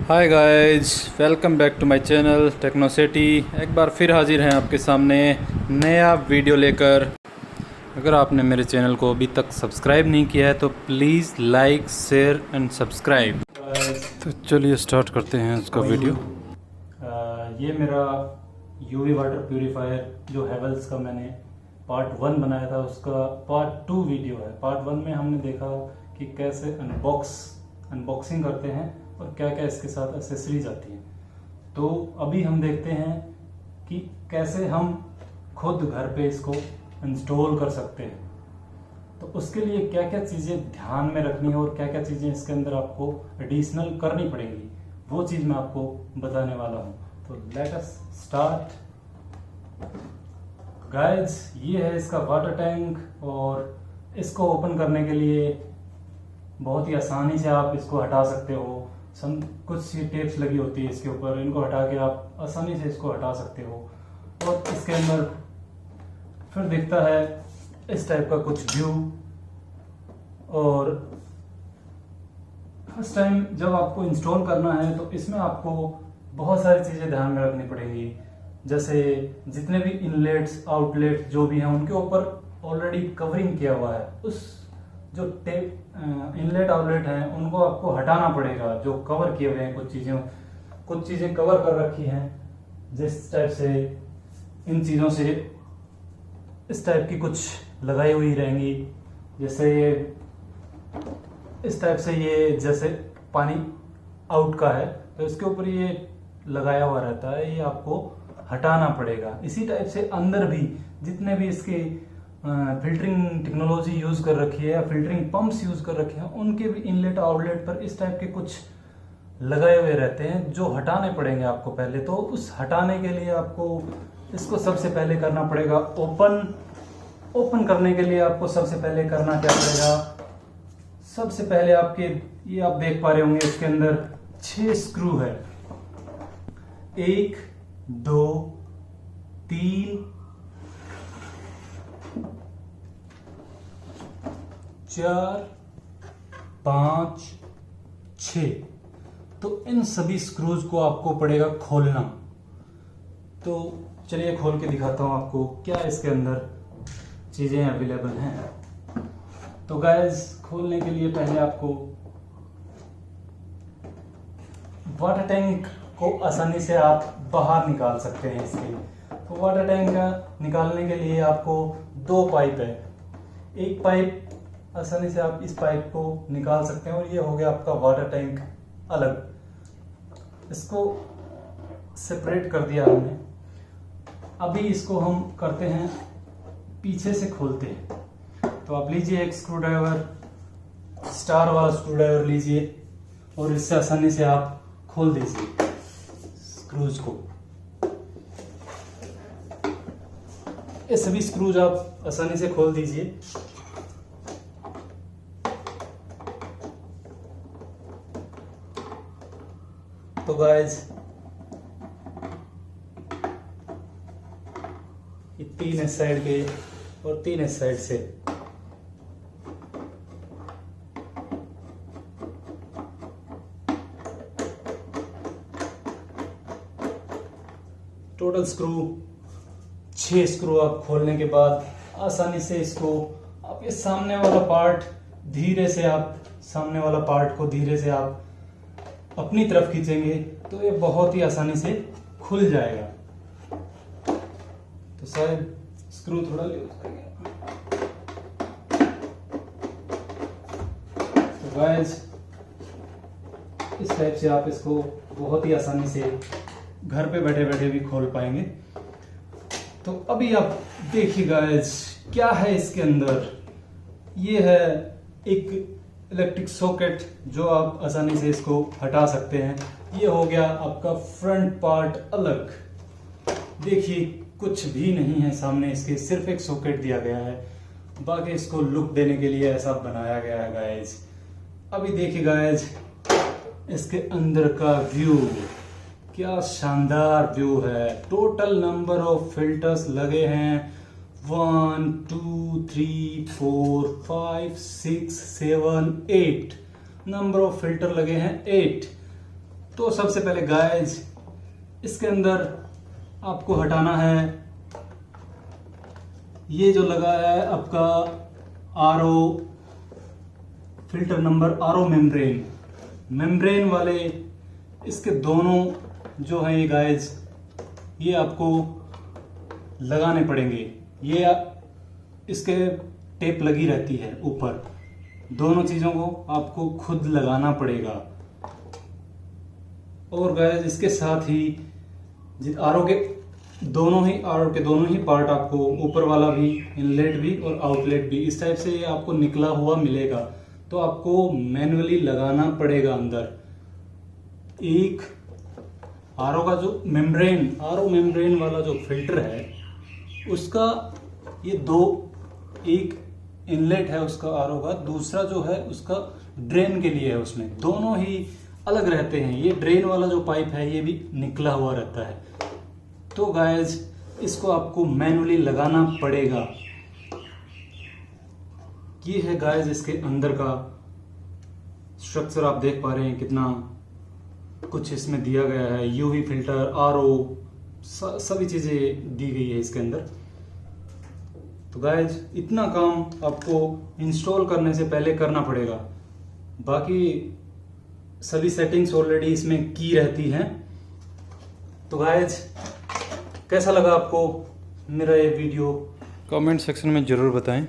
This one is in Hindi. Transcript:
Hi guys, welcome back to my channel Technocity. एक बार फिर हाजिर हैं आपके सामने नया वीडियो लेकर। अगर आपने मेरे चैनल को अभी तक सब्सक्राइब नहीं किया है तो please like share and subscribe. तो चलिए स्टार्ट करते हैं उसका वीडियो। ये मेरा यूवी वाटर प्यूरीफायर जो हेवल्स का मैंने पार्ट 1 बनाया था, उसका पार्ट 2 वीडियो है। पार्ट 1 में हमने देखा कि कैसे अनबॉक्सिंग करते हैं और क्या क्या इसके साथ एक्सेसरीज आती हैं। तो अभी हम देखते हैं कि कैसे हम खुद घर पे इसको इंस्टॉल कर सकते हैं। तो उसके लिए क्या क्या चीज़ें ध्यान में रखनी है और क्या क्या चीज़ें इसके अंदर आपको एडिशनल करनी पड़ेंगी, वो चीज़ मैं आपको बताने वाला हूँ। तो लेट अस स्टार्ट गाइज। ये है इसका वाटर टैंक और इसको ओपन करने के लिए बहुत ही आसानी से आप इसको हटा सकते हो। कुछ टेप्स लगी होती है इसके ऊपर, इनको हटा के आप आसानी से इसको हटा सकते हो। और इसके अंदर फिर दिखता है इस टाइप का कुछ व्यू। और फर्स्ट टाइम जब आपको इंस्टॉल करना है तो इसमें आपको बहुत सारी चीज़ें ध्यान में रखनी पड़ेंगी, जैसे जितने भी इनलेट्स आउटलेट्स जो भी हैं उनके ऊपर ऑलरेडी कवरिंग किया हुआ है। उस जो टेप इनलेट आउटलेट हैं उनको आपको हटाना पड़ेगा, जो कवर किए हुए हैं। कुछ चीज़ें कवर कर रखी हैं, जिस टाइप से इन चीज़ों से इस टाइप की कुछ लगाई हुई रहेंगी। जैसे इस टाइप से ये जैसे पानी आउट का है तो इसके ऊपर ये लगाया हुआ रहता है, ये आपको हटाना पड़ेगा। इसी टाइप से अंदर भी जितने भी इसके फिल्टरिंग टेक्नोलॉजी यूज कर रखी है या फिल्टरिंग पंप्स यूज कर रखे हैं, उनके भी इनलेट आउटलेट पर इस टाइप के कुछ लगाए हुए रहते हैं जो हटाने पड़ेंगे आपको पहले। तो उस हटाने के लिए आपको इसको सबसे पहले करना पड़ेगा ओपन करने के लिए आपको सबसे पहले करना क्या पड़ेगा, सबसे पहले आपके ये आप देख पा रहे होंगे इसके अंदर 6 स्क्रू है। 1 2 3 4 5 6। तो इन सभी स्क्रूज को आपको पड़ेगा खोलना। तो चलिए खोल के दिखाता हूं आपको क्या इसके अंदर चीजें अवेलेबल हैं। तो गाइस, खोलने के लिए पहले आपको वाटर टैंक को आसानी से आप बाहर निकाल सकते हैं इसके। तो वाटर टैंक का निकालने के लिए आपको 2 पाइप है। एक पाइप आसानी से आप इस पाइप को निकाल सकते हैं और ये हो गया आपका वाटर टैंक अलग। इसको सेपरेट कर दिया हमने। अभी इसको हम करते हैं पीछे से खोलते हैं। तो आप लीजिए एक स्क्रू ड्राइवर, स्टार वाला स्क्रू ड्राइवर लीजिए और इससे आसानी से आप खोल दीजिए स्क्रूज को। ये सभी स्क्रूज आप आसानी से खोल दीजिए। तो गाइस, ये 3 इस साइड के और 3 इस साइड से। टोटल स्क्रू 6 स्क्रू आप खोलने के बाद आसानी से इसको आप ये सामने वाला पार्ट को धीरे से आप अपनी तरफ खींचेंगे तो ये बहुत ही आसानी से खुल जाएगा। तो शायद स्क्रू थोड़ा लूज कर गया। तो गाइस, इस टाइप से आप इसको बहुत ही आसानी से घर पे बैठे बैठे भी खोल पाएंगे। तो अभी आप देखिए गाइस, क्या है इसके अंदर। ये है एक इलेक्ट्रिक सॉकेट जो आप आसानी से इसको हटा सकते हैं। ये हो गया आपका फ्रंट पार्ट अलग। देखिए कुछ भी नहीं है सामने इसके, सिर्फ एक सॉकेट दिया गया है। बाकी इसको लुक देने के लिए ऐसा बनाया गया है गाइस। अभी देखिए गाइस, इसके अंदर का व्यू, क्या शानदार व्यू है। टोटल नंबर ऑफ फिल्टर्स लगे हैं 1 2 3 4 5 6 7 8। नंबर ऑफ फिल्टर लगे हैं 8। तो सबसे पहले गाइज इसके अंदर आपको हटाना है ये जो लगा है आपका RO filter number, RO membrane वाले इसके दोनों जो हैं ये गाइज ये आपको लगाने पड़ेंगे। ये इसके टेप लगी रहती है ऊपर, दोनों चीज़ों को आपको खुद लगाना पड़ेगा। और गाइस इसके साथ ही आरओ के दोनों ही पार्ट आपको, ऊपर वाला भी, इनलेट भी और आउटलेट भी, इस टाइप से ये आपको निकला हुआ मिलेगा। तो आपको मैन्युअली लगाना पड़ेगा अंदर। एक आरओ का जो आरओ मेम्ब्रेन वाला जो फिल्टर है उसका ये एक इनलेट है उसका आरओ का, दूसरा जो है उसका ड्रेन के लिए है। उसमें दोनों ही अलग रहते हैं। ये ड्रेन वाला जो पाइप है ये भी निकला हुआ रहता है। तो गाइज इसको आपको मैन्युअली लगाना पड़ेगा। ये है गाइज इसके अंदर का स्ट्रक्चर, आप देख पा रहे हैं कितना कुछ इसमें दिया गया है। यूवी फिल्टर, आरओ, सभी चीजें दी गई है इसके अंदर। तो गाइज इतना काम आपको इंस्टॉल करने से पहले करना पड़ेगा। बाकी सभी सेटिंग्स ऑलरेडी इसमें की रहती हैं। तो गाइज कैसा लगा आपको मेरा ये वीडियो? कमेंट सेक्शन में ज़रूर बताएं।